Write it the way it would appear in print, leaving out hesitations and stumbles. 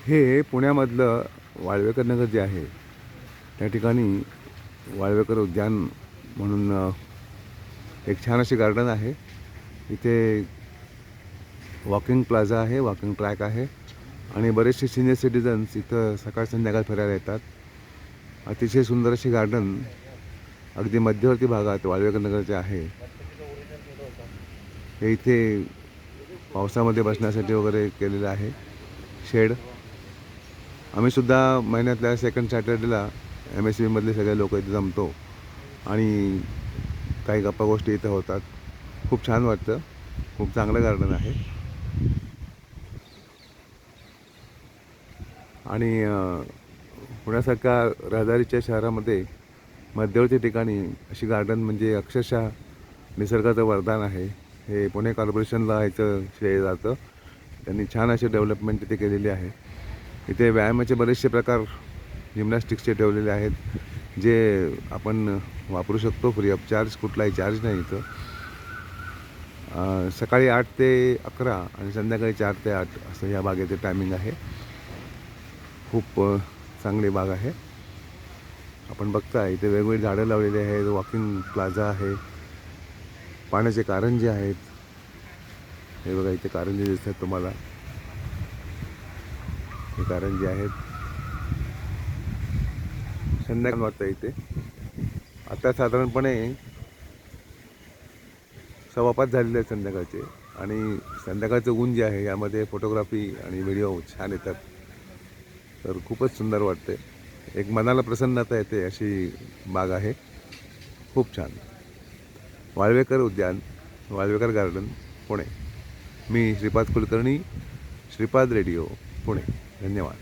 हे पुण्यामधलं वाळवेकर नगर जे आहे त्या ठिकाणी वाळवेकर उद्यान म्हणून एक छान अशी गार्डन आहे. इथे वॉकिंग प्लाझा आहे, वॉकिंग ट्रॅक आहे आणि बरेचसे सिनियर सिटीजन्स इथं सकाळ संध्याकाळ फिरायला येतात. अतिशय सुंदर अशी गार्डन अगदी मध्यवर्ती भागात वाळवेकर नगरचे आहे. हे इथे पावसामध्ये बसण्यासाठी वगैरे केलेलं आहे शेड. आम्हीसुद्धा महिन्यातल्या सेकंड सॅटर्डेला MSVमधले सगळे लोक इथे जमतो आणि काही गप्पा गोष्टी इथं होतात. खूप छान वाटतं. खूप चांगलं गार्डन आहे आणि पुण्यासारख्या रहदारीच्या शहरामध्ये मध्यवर्ती ठिकाणी अशी गार्डन म्हणजे अक्षरशः निसर्गाचं वरदान आहे. हे पुणे कॉर्पोरेशनला ह्याचं श्रेय जातं. त्यांनी छान अशी डेव्हलपमेंट इथे केलेली आहे. इथे व्यायामाचे बरेचसे प्रकार जिम्नॅस्टिक्सचे ठेवलेले आहेत, जे आपण वापरू शकतो फ्री ऑफ चार्ज. कुठलाही चार्ज नाही इथं. सकाळी 8 ते 11 आणि संध्याकाळी 4 ते 8 असं या बागेचं टायमिंग आहे. खूप चांगली बाग आहे. आपण बघताय इथे वेगवेगळी झाडं लावलेली आहेत. वॉकिंग प्लाझा आहे. पाण्याचे कारंजे आहेत. हे बघा इथे कारंजे दिसतात तुम्हाला. हे कारंजे आहेत. संध्याकाळ वाटतं इथे. आता साधारणपणे 5:15 झालेले आहेत संध्याकाळचे आणि संध्याकाळचं ऊन जे आहे यामध्ये फोटोग्राफी आणि व्हिडिओ छान येतात. तर खूपच सुंदर वाटते. एक मनाला प्रसन्नता येते अशी बाग आहे. खूप छान. वाळवेकर उद्यान, वाळवेकर गार्डन, पुणे. मी श्रीपाद कुलकर्णी, श्रीपाद रेडिओ, पुणे. धन्यवाद.